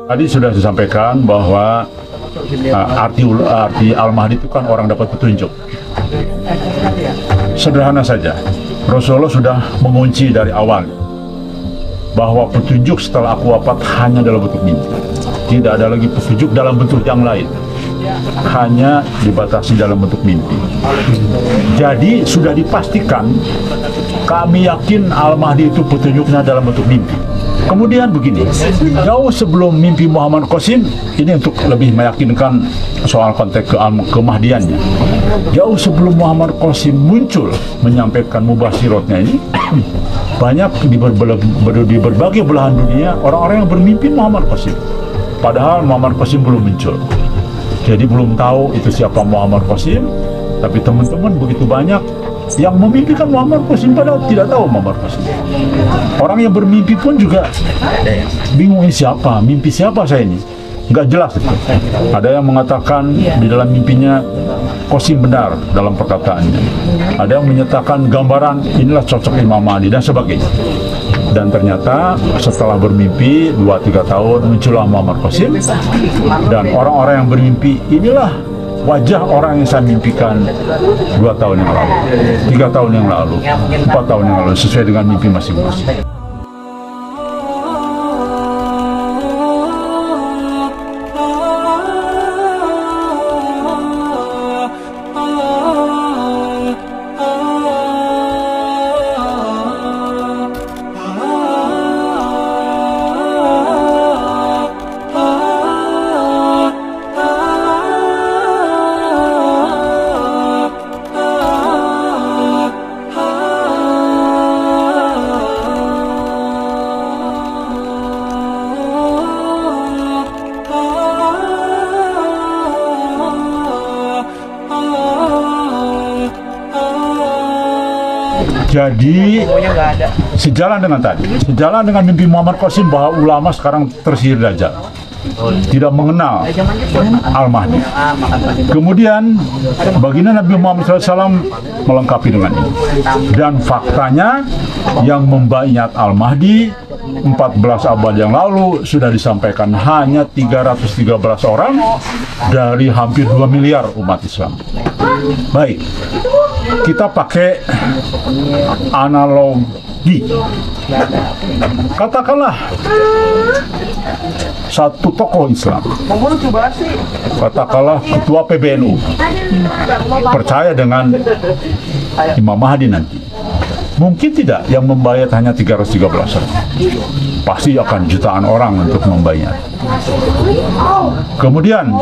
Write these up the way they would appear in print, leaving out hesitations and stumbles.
Tadi sudah disampaikan bahwa arti Al-Mahdi itu kan orang dapat petunjuk. Sederhana saja, Rasulullah sudah mengunci dari awal bahwa petunjuk setelah aku wafat hanya dalam bentuk mimpi. Tidak ada lagi petunjuk dalam bentuk yang lain, hanya dibatasi dalam bentuk mimpi. Jadi sudah dipastikan, kami yakin Al-Mahdi itu petunjuknya dalam bentuk mimpi. Kemudian begini, jauh sebelum mimpi Muhammad Qasim, ini untuk lebih meyakinkan soal konteks kemahdiannya. Jauh sebelum Muhammad Qasim muncul menyampaikan mubasyiratnya ini, banyak di berbagai belahan dunia orang-orang yang bermimpi Muhammad Qasim. Padahal Muhammad Qasim belum muncul. Jadi belum tahu itu siapa Muhammad Qasim, tapi teman-teman begitu banyak yang memimpikan Muhammad Qasim padahal tidak tahu Muhammad Qasim. Orang yang bermimpi pun juga bingung, ini siapa, mimpi siapa saya ini, nggak jelas itu. Ada yang mengatakan di dalam mimpinya Qasim benar dalam perkataannya, ada yang menyatakan gambaran inilah cocok Imam Mahdi dan sebagainya. Dan ternyata setelah bermimpi 2-3 tahun muncullah Muhammad Qasim, dan orang-orang yang bermimpi inilah wajah orang yang saya mimpikan 2 tahun yang lalu, 3 tahun yang lalu, 4 tahun yang lalu, sesuai dengan mimpi masing-masing. Jadi sejalan dengan mimpi Muhammad Qasim bahwa ulama sekarang tersihir Dajjal, tidak mengenal Al-Mahdi. Kemudian baginda Nabi Muhammad SAW melengkapi dengan ini. Dan faktanya yang membayat Al-Mahdi 14 abad yang lalu sudah disampaikan hanya 313 orang dari hampir 2 miliar umat Islam. Baik, kita pakai analogi. Katakanlah satu tokoh Islam, katakanlah ketua PBNU, percaya dengan Imam Mahdi nanti. Mungkin tidak yang membayat hanya 313 orang. Pasti akan jutaan orang untuk membayat. Kemudian,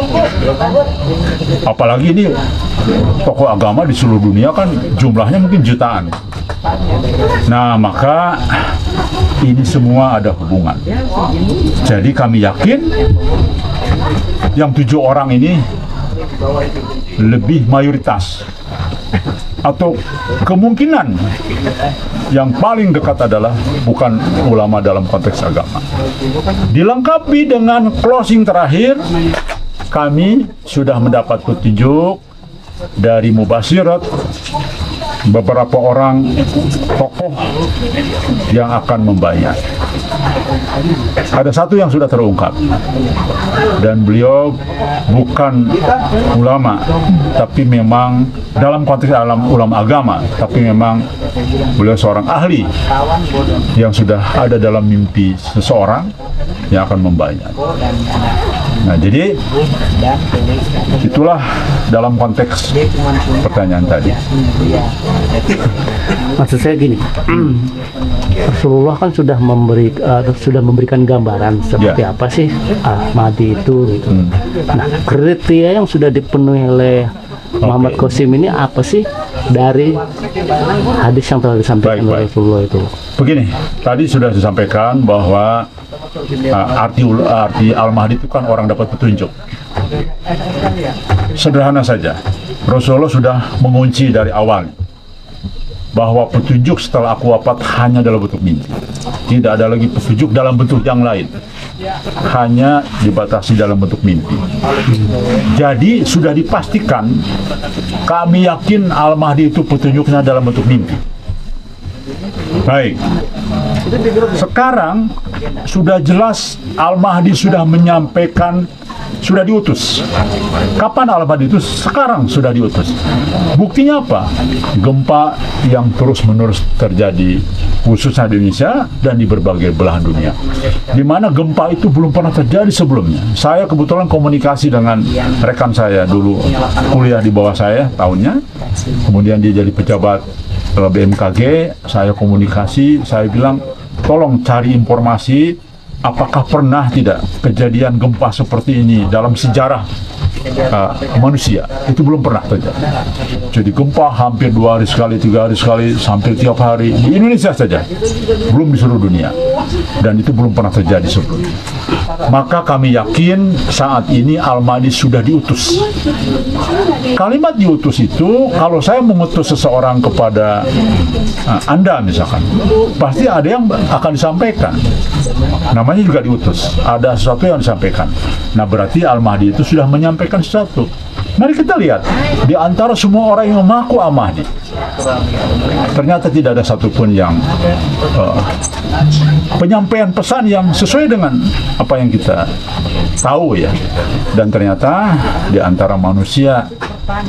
apalagi ini tokoh agama di seluruh dunia kan jumlahnya mungkin jutaan. Nah, maka ini semua ada hubungan. Jadi kami yakin yang 7 orang ini lebih mayoritas, atau kemungkinan yang paling dekat adalah bukan ulama dalam konteks agama. Dilengkapi dengan closing terakhir, kami sudah mendapat petunjuk dari mubasyirat beberapa orang tokoh yang akan membayar. Ada satu yang sudah terungkap, dan beliau bukan ulama, tapi memang dalam konteks ulama agama, tapi memang beliau seorang ahli yang sudah ada dalam mimpi seseorang yang akan membayar. Nah, jadi itulah dalam konteks pertanyaan tadi. Maksud saya gini, Rasulullah kan sudah memberikan gambaran seperti apa sih Al-Mahdi itu gitu. Nah, kriteria yang sudah dipenuhi oleh Muhammad Qasim ini apa sih dari hadis yang telah disampaikan oleh Rasulullah itu? Begini, tadi sudah disampaikan bahwa arti Al-Mahdi itu kan orang dapat petunjuk. Sederhana saja, Rasulullah sudah mengunci dari awal bahwa petunjuk setelah aku wafat hanya dalam bentuk mimpi. Tidak ada lagi petunjuk dalam bentuk yang lain, hanya dibatasi dalam bentuk mimpi. Jadi sudah dipastikan, kami yakin Al-Mahdi itu petunjuknya dalam bentuk mimpi. Baik, sekarang sudah jelas Al-Mahdi sudah menyampaikan, sudah diutus. Kapan Al-Mahdi itu? Sekarang sudah diutus. Buktinya apa? Gempa yang terus-menerus terjadi, khususnya di Indonesia dan di berbagai belahan dunia, di mana gempa itu belum pernah terjadi sebelumnya. Saya kebetulan komunikasi dengan rekan saya dulu, kuliah di bawah saya tahunnya, kemudian dia jadi pejabat BMKG. Saya komunikasi, saya bilang, tolong cari informasi, apakah pernah tidak kejadian gempa seperti ini dalam sejarah manusia. Itu belum pernah terjadi. Jadi gempa hampir 2 hari sekali, 3 hari sekali, sampai tiap hari di Indonesia saja, belum di seluruh dunia, dan itu belum pernah terjadi sebelumnya. Maka kami yakin saat ini Al-Mahdi sudah diutus. Kalimat diutus itu, kalau saya mengutus seseorang kepada Anda misalkan, pasti ada yang akan disampaikan. Namanya juga diutus, ada sesuatu yang disampaikan. Nah, berarti Al-Mahdi itu sudah menyampaikan sesuatu. Mari kita lihat, di antara semua orang yang mengaku Al-Mahdi, ternyata tidak ada satupun yang penyampaian pesan yang sesuai dengan apa yang kita tahu ya. Dan ternyata di antara manusia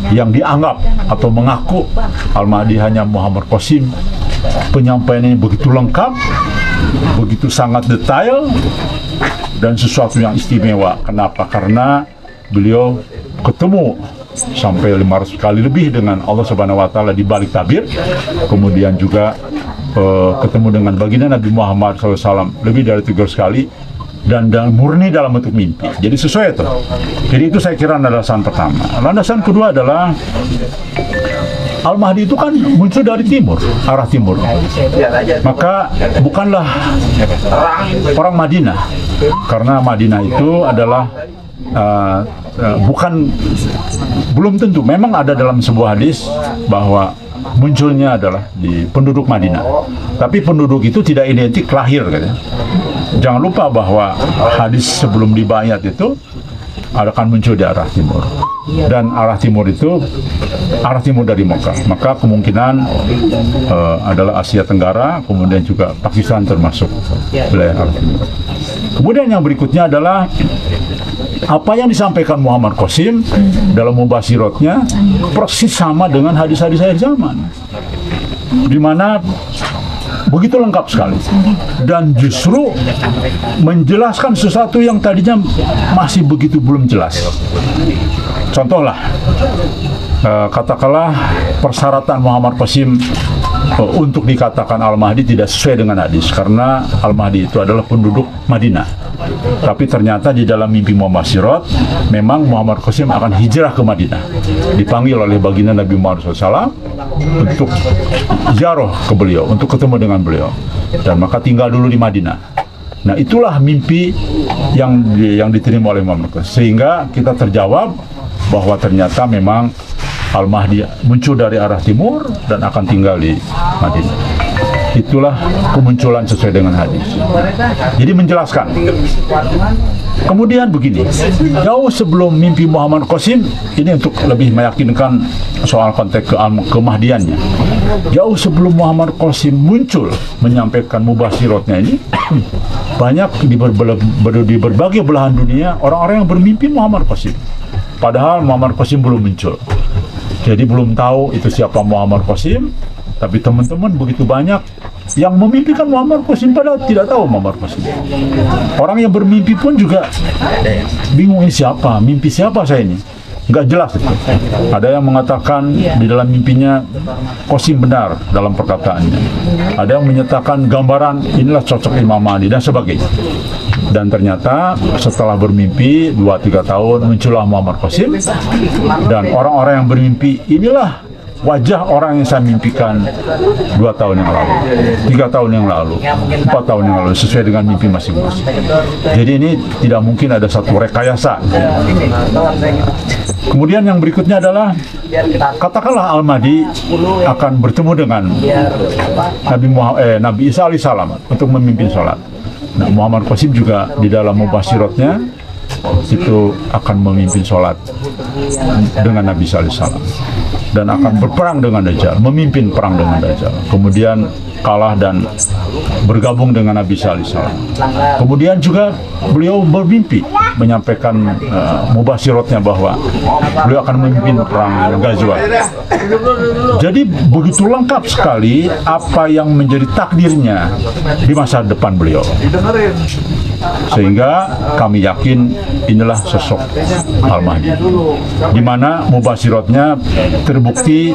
yang dianggap atau mengaku Al-Mahdi hanya Muhammad Qasim, penyampaiannya begitu lengkap, begitu sangat detail, dan sesuatu yang istimewa. Kenapa? Karena beliau ketemu sampai 500 kali lebih dengan Allah Subhanahu wa Ta'ala di balik tabir, kemudian juga ketemu dengan baginda Nabi Muhammad SAW lebih dari 300 kali, dan murni dalam bentuk mimpi. Jadi sesuai itu. Jadi itu saya kira landasan pertama. Landasan kedua adalah Al-Mahdi itu kan muncul dari timur, arah timur. Maka bukanlah orang Madinah, karena Madinah itu adalah belum tentu. Memang ada dalam sebuah hadis bahwa munculnya adalah di penduduk Madinah, tapi penduduk itu tidak identik lahir, katanya. Jangan lupa bahwa hadis sebelum dibayat itu akan muncul di arah timur, dan arah timur itu arah timur dari Mekah. Maka kemungkinan adalah Asia Tenggara, kemudian juga Pakistan termasuk wilayah arah timur. Kemudian yang berikutnya adalah apa yang disampaikan Muhammad Qasim dalam mubasyiratnya persis sama dengan hadis-hadis akhir zaman, di mana begitu lengkap sekali, dan justru menjelaskan sesuatu yang tadinya masih begitu belum jelas. Contohlah, katakanlah persyaratan Muhammad Qasim untuk dikatakan Al-Mahdi tidak sesuai dengan hadis, karena Al-Mahdi itu adalah penduduk Madinah. Tapi ternyata di dalam mimpi Mubasyirat memang Muhammad Qasim akan hijrah ke Madinah, dipanggil oleh baginda Nabi Muhammad SAW untuk ziarah ke beliau, untuk ketemu dengan beliau, dan maka tinggal dulu di Madinah. Nah, itulah mimpi yang diterima oleh Muhammad Qasim, sehingga kita terjawab bahwa ternyata memang Al-Mahdi muncul dari arah timur dan akan tinggal di Madinah. Itulah kemunculan sesuai dengan hadis. Jadi menjelaskan. Kemudian begini, jauh sebelum mimpi Muhammad Qasim, ini untuk lebih meyakinkan soal konteks kemahdiannya. Jauh sebelum Muhammad Qasim muncul menyampaikan mubasyiratnya ini, banyak di berbagai belahan dunia orang-orang yang bermimpi Muhammad Qasim. Padahal Muhammad Qasim belum muncul. Jadi belum tahu itu siapa Muhammad Qasim, tapi teman-teman begitu banyak yang memimpikan Muhammad Qasim padahal tidak tahu Muhammad Qasim. Orang yang bermimpi pun juga bingung, ini siapa, mimpi siapa saya ini, nggak jelas itu. Ada yang mengatakan di dalam mimpinya Qasim benar dalam perkataannya, ada yang menyatakan gambaran inilah cocok Imam Mahdi dan sebagainya. Dan ternyata setelah bermimpi 2-3 tahun muncullah Muhammad Qasim, dan orang-orang yang bermimpi inilah wajah orang yang saya mimpikan 2 tahun yang lalu, 3 tahun yang lalu, 4 tahun yang lalu, sesuai dengan mimpi masing-masing. Jadi ini tidak mungkin ada satu rekayasa. Kemudian yang berikutnya adalah, katakanlah Al-Mahdi akan bertemu dengan Nabi Isa alaihissalam untuk memimpin sholat. Nah, Muhammad Qasim juga di dalam mubasyiratnya itu akan memimpin sholat dengan Nabi Isa alaihissalam, dan akan berperang dengan Dajjal, memimpin perang dengan Dajjal. Kemudian kalah dan bergabung dengan Nabi Sallallahu Alaihi Wasallam. Kemudian juga beliau bermimpi menyampaikan mubasyiratnya bahwa beliau akan memimpin perang Ghazwat. Jadi begitu lengkap sekali apa yang menjadi takdirnya di masa depan beliau. Sehingga kami yakin inilah sosok Al-Mahdi, di mana mubasyiratnya terbukti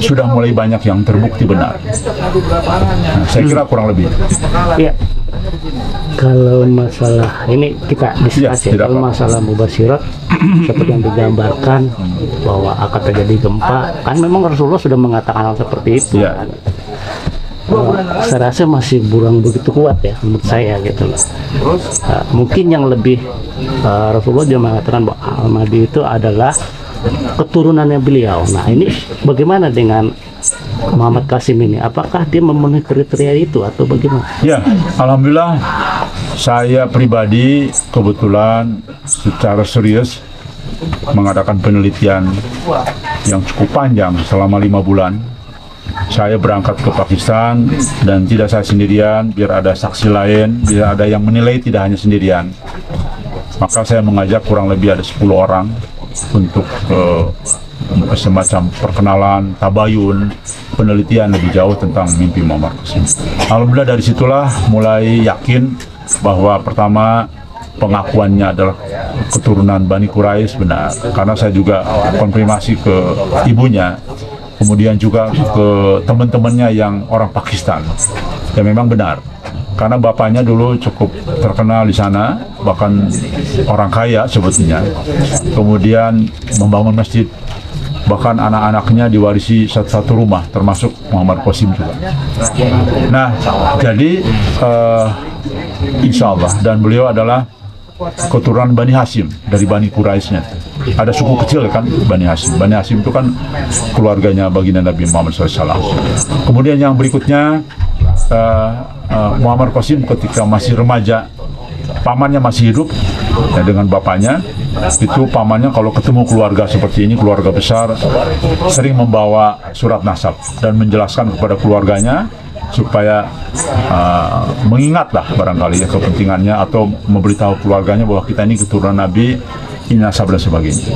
sudah mulai banyak yang terbukti benar. Nah, saya kira kurang lebih. Ya, kalau masalah ini kita diskusi ya, kalau masalah mubasyirat seperti yang digambarkan bahwa akan terjadi gempa, kan memang Rasulullah sudah mengatakan hal seperti itu. Ya. Saya rasa masih kurang begitu kuat ya menurut saya gitu loh. Mungkin yang lebih Rasulullah juga mengatakan bahwa Al-Mahdi itu adalah keturunannya beliau. Nah ini bagaimana dengan Muhammad Qasim ini? Apakah dia memenuhi kriteria itu atau bagaimana? Ya, alhamdulillah saya pribadi kebetulan secara serius mengadakan penelitian yang cukup panjang selama 5 bulan. Saya berangkat ke Pakistan dan tidak saya sendirian, biar ada saksi lain, biar ada yang menilai tidak hanya sendirian. Maka saya mengajak kurang lebih ada 10 orang untuk semacam perkenalan, tabayun, penelitian lebih jauh tentang mimpi Muhammad Qasim. Alhamdulillah dari situlah mulai yakin bahwa pertama pengakuannya adalah keturunan Bani Quraisy benar, karena saya juga konfirmasi ke ibunya. Kemudian juga ke teman-temannya yang orang Pakistan, ya memang benar, karena bapaknya dulu cukup terkenal di sana, bahkan orang kaya sebetulnya. Kemudian membangun masjid, bahkan anak-anaknya diwarisi satu-satu rumah, termasuk Muhammad Qasim juga. Nah, jadi insya Allah, dan beliau adalah keturunan Bani Hashim, dari Bani Quraisynya. Ada suku kecil kan, Bani Hashim. Bani Hashim itu kan keluarganya baginda Nabi Muhammad SAW. Kemudian yang berikutnya, Muhammad Qasim ketika masih remaja, pamannya masih hidup ya, dengan bapaknya. Itu pamannya kalau ketemu keluarga seperti ini, keluarga besar, sering membawa surat nasab dan menjelaskan kepada keluarganya supaya mengingatlah barangkali ya kepentingannya, atau memberitahu keluarganya bahwa kita ini keturunan Nabi, ini nasab dan sebagainya.